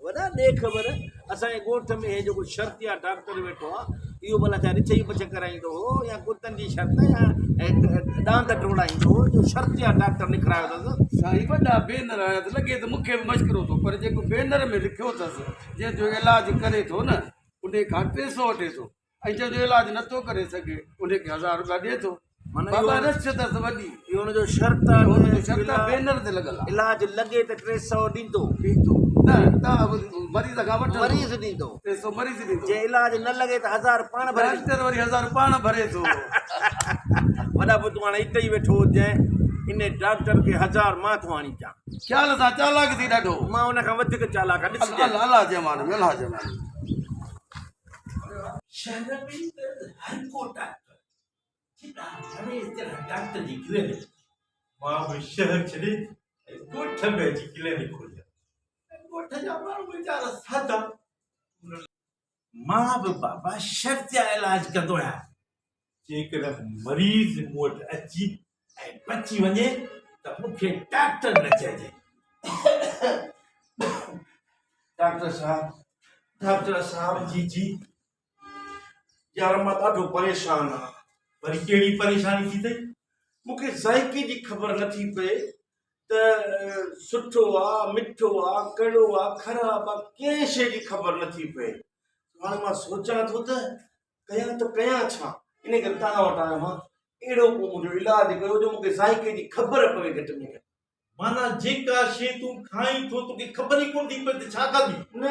वॾा ॾे ख़बर असांजे ॻोठ में हे जेको शर्तिया डॉक्टर वेठो आहे इहो भला छा रिछ पछ कराईंदो हो या कुतनि जी शर्त या ॾांद टोड़ाईंदो हो जो शर्तिया डॉक्टर निकिरायो अथसि। साईं वॾा भेनर आया त लॻे त मूंखे बि मश्किरो थो पर जेको भेनर में लिखियो अथसि जंहिंजो इलाजु करे थो न उन खां 300 वठे थो ऐं जंहिंजो इलाजु नथो करे सघे उनखे 1000 रुपया ॾिए थो। बाबा रश अथसि वॾी इहो हुनजो शर्त आहे हुनजो शर्त भेनर ते लॻल आहे। इलाजु लॻे त 300 ॾींदो न तव्हां मरीज़ खां वठो मरीज़ ॾींदो 300 मरीज़ ॾींदो जे इलाजु न लॻे त 1000 पाण भरे डॉक्टर वरी 1000 पाण भरे थो। वॾा पुटु हाणे हिते ई वेठो हुजे इन डॉक्टर खे 1000 मां थो आणी अचां ख़्याल सां चालाक थी ॾाढो मां हुन खां वधीक चालाक आहे। अला जमान अला जमान शहर में हर को डॉक्टर जी क्लिनिक मां भी शहर छॾे ॻोठ में अची क्लिनिक खोलिया ॻोठ जा माण्हू वीचारा सादा मां भी बाबा शर्तिया इलाज कंदो आहियां जेकॾहिं मरीज़ मूं वटि अची ऐं बची वञे त मूंखे डॉक्टर न चइजे। डॉक्टर साहब जी जी यार मां ॾाढो परेशान आहियां। वरी कहिड़ी परेशानी थी अथई? मूंखे ज़ाइके जी ख़बर नथी पए त सुठो आहे मिठो आहे कड़ो आहे ख़राबु आहे कंहिं शइ जी ख़बर नथी पए। हाणे मां सोचां थो त कयां छा इन करे तव्हां वटि आयो मां अहिड़ो को मुंहिंजो इलाजु कयो जो मूंखे ज़ाइके जी ख़बर पवे घटि में घटि। माना जेका शइ तूं खाई थो तोखे ख़बर ई कोन थी पए त छा खाधी? न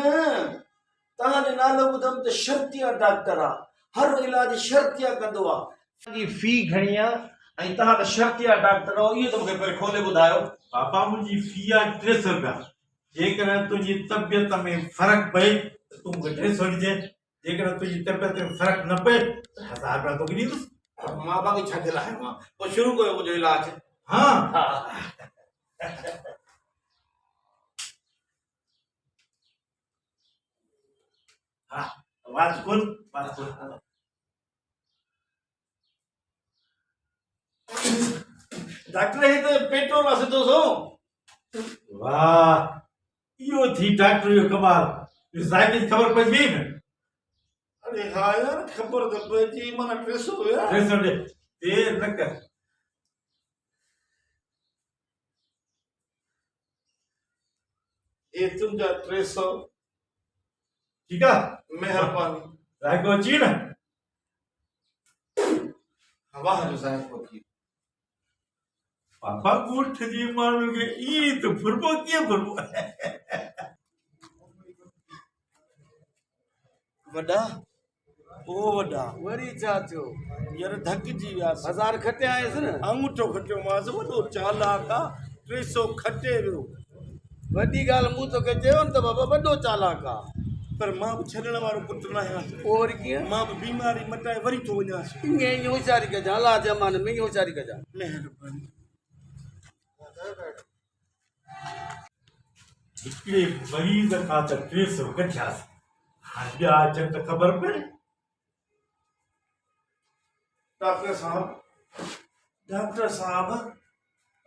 तव्हांजो नालो ॿुधमि त शर्तिया डॉक्टर आहे हर इलाजु शर्तिया कंदो आहे। फी घणी आहे ऐं तव्हां त शर्तिया डॉक्टर आहियो इहो त मूंखे पहिरियों खोले ॿुधायो। पापा मुंहिंजी फी आहे 300 रुपया जेकॾहिं तुंहिंजी तबियत में फ़र्क़ु पए त तूं मूंखे 300 ॾिजे जेकॾहिं तुंहिंजी तबियत में फ़र्क़ु न पए त 1000 रुपया तोखे ॾींदुसि। मां बाक़ी छा जे लाइ मां पोइ शुरू कयो मुंहिंजो इलाजु। हा हा वाच खोल डॉक्टर हे त पेट्रोल आहे सिधो सो। वाह इहो थी डॉक्टर जो कमाल ज़ाइके जी ख़बर पइजी वई न। अरे हा यार ख़बर त पइजी माना 300 हुया 300 ॾे देर न कर। ये तुंहिंजा 300 ठीकु आहे महिरबानी। ज़ाइको अची न वाह जो ज़ाइको थी। पापा ॻोठ जे माण्हू खे ईअं त फुरबो कीअं फुरबो वॾा ओ वॾा वरी छा थियो यार धकिजी वियासीं। 1000 खटे आयसि न अंगूठो खटियो मांसि वॾो चालाक आहे 300 खटे वियो। वॾी ॻाल्हि मूं तोखे चयो न त बाबा वॾो चालाक आहे पर मां बि छॾण वारो पुटु न आहियां। पोइ वरी कीअं मां बि बीमारी मटाए वरी थो वञासि। ईअं होशियारी कजां अला जमान में होशियारी कजां। महिरबानी। हिकिड़े मरीज़ खां त 300 कढियासीं हाणे ॿिया अचनि त ख़बर पए। डॉक्टर साहब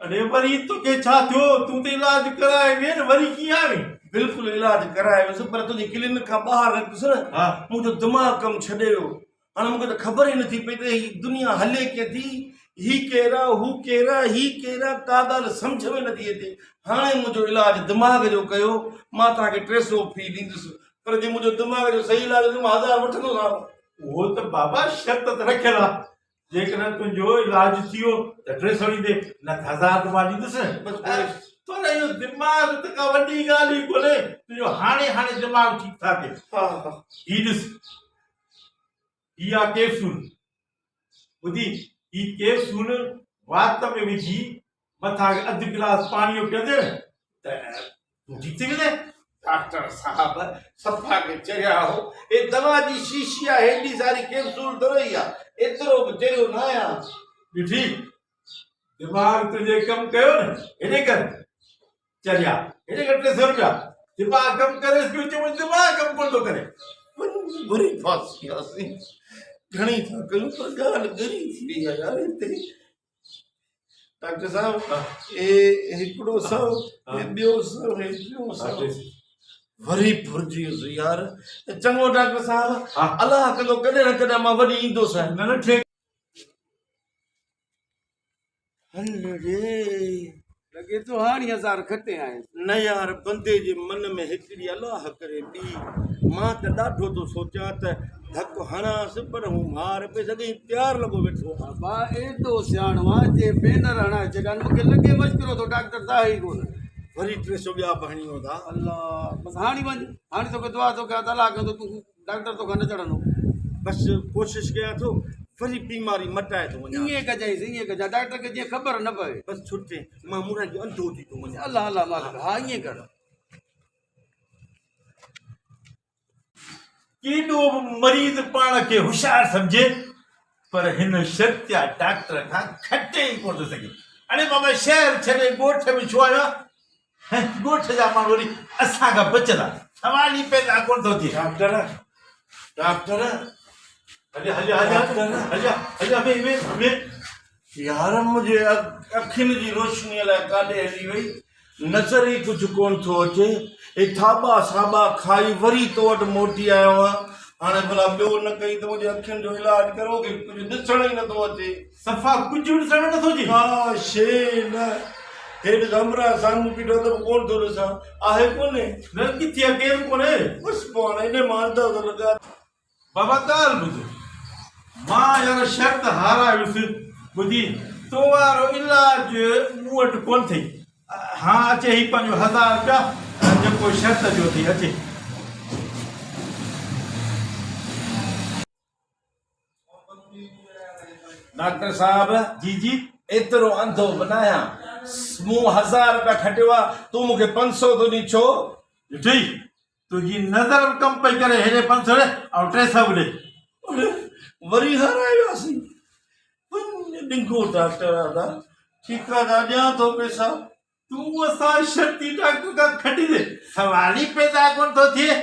अरे वरी तोखे छा थियो तूं त इलाज कराए वियो न वरी कीअं आहीं? बिल्कुलु इलाजु कराए वियुसि पर तुंहिंजी क्लिनिक खां ॿाहिरि निकितुसि न हा मुंहिंजो दिमाग़ कमु छॾे वियो। हाणे मूंखे त ख़बर ई नथी पई त हीअ दुनिया हले कीअं थी ही केरु आहे हू केरु आहे ही केरु आहे का ॻाल्हि सम्झ में नथी अचे। हाणे मुंहिंजो इलाजु दिमाग़ जो कयो मां तव्हांखे 300 फी ॾींदुसि पर जे मुंहिंजो दिमाग़ जो सही इलाजु मां 1000 वठंदोसांव। उहो त बाबा शर्त त रखियलु आहे जेकॾहिं तुंहिंजो इलाजु थी वियो त 300 ॾींदे न 1000 रुपया ॾींदुसि। तुंहिंजो इहो दिमाग़ त का वॾी ॻाल्हि ई कोन्हे तुंहिंजो हाणे दिमाग़ ठीकु था थिए। हा हा हीअ ॾिस हीअ आहे कैप्सूल ॿुधी ही कैप्सूल वात में विझी मथां अधु गिलास पाणीअ जो पीअंदे त तूं ठीकु थी वेंदे। डॉक्टर साहब सफ़ा खे चरिया हो हे दवा जी शीशी आहे हेॾी सारी कैप्सूल दवाई आहे एतिरो बि चरियो न आहियां। ॾिठी दिमाग़ तुंहिंजे कमु कयो न हेॾे कर चरिया हेॾे कर 300 रुपया दिमाग़ कमु करे दिमाग़ कमु कोन थो करे। बुरी फांसी वियासीं घणी था कयूं पर ॻाल्हि ॻरी थी वई आहे यार हिते। डॉक्टर साहब हे हिकिड़ो सौ हे ॿियो सौ हे टियों सौ वरी फुरजी वियुसि यार चङो डॉक्टर साहब हा। अलाह कंदो कॾहिं न कॾहिं मां वरी ईंदुसि न न ठीक हल रे लॻे थो हाणे 1000 खटे आहिनि। न यार बंदे जे मन में हिकिड़ी अलाह करे ॿी मां त ॾाढो थो सोचां त धक हणांसि पर हू मार पे सॻई प्यार लॻो वेठो आहे बाबा एॾो सियाणो आहे जे भेनर हणाए छॾनि मूंखे लॻे मश्किरो थो डॉक्टर तव्हां ई कोन वरी 300 ॿिया भणियो था अल्लाह बसि हाणे वञ हाणे तोखे दुआ थो कयां त अलाह कंदो तूं डॉक्टर तोखां न चढ़ंदो बसि कोशिशि कयां थो वरी बीमारी मटाए थो वञा ईअं कजांइसि ईअं कजां डॉक्टर खे जीअं ख़बर न पए बसि छुटे मां मुरनि जो अंधो थी थो वञा अल्लाह अल्लाह मालिक हा ईअं कर केॾो बि मरीज़ पाण खे होशियारु सम्झे पर हिन शर्तिया डॉक्टर खां खटे ई कोन थो सघे हाणे बाबा शहर छॾे ॻोठ में छो आयो आहे ॻोठ जा माण्हू वरी असांखां बचंदा सवाल ई पैदा कोन थो थिए डॉक्टर डॉक्टर हलिया हलिया हलिया हलिया हलिया वे वे वे यार मुंहिंजे अखियुनि जी रोशनीअ लाइ काॾे हली वई नज़र ई कुझु कोन थो अचे हे थाॿा साॿा खाई वरी तो वटि मोटी आयो आहियां हाणे भला ॿियो न कई त मुंहिंजे अखियुनि जो इलाजु करो की कुझु ॾिसण ई नथो अचे सफ़ा कुझु ॾिसण नथो अचे हा शे न हेठि कमरा साम्हूं बीठो त कोन थो ॾिसां आहे कोन्हे न किथे आहे केरु कोन्हे बसि पोइ हाणे इन मां अंधा थो लॻा बाबा ॻाल्हि ॿुध मां यार शर्त हारायुसि ॿुधी तो वारो इलाज मूं वटि कोन अथई हा अचे ही पंहिंजो 1000 रुपया जेको शर्त जो थी अचे डॉक्टर साहब जी जी एतिरो अंधो बनाया मूं 1000 रुपया खटियो आहे तूं मूंखे 500 थो ॾी छो ॾिठई तुंहिंजी नज़र कम पई करे हेॾे 500 ऐं 300 ॾे वरी हारायोसीं ॾिंगो डॉक्टर दादा ठीकु आहे दादा ॾियां थो पैसा तूं असां शर्ती डॉक्टर खां खटी दे सवाल ई पैदा कोन थो थिए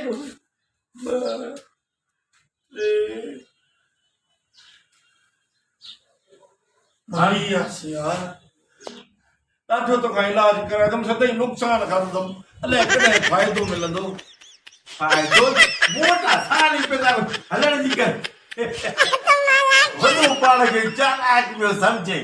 ॾाढो तोखां इलाज कराईंदुमि सदाईं नुक़सानु कंदुमि अलाए कॾहिं फ़ाइदो मिलंदो फ़ाइदो मोटा साल ई पैदा हलण जी कर वॾो पाण खे चालाक पियो सम्झे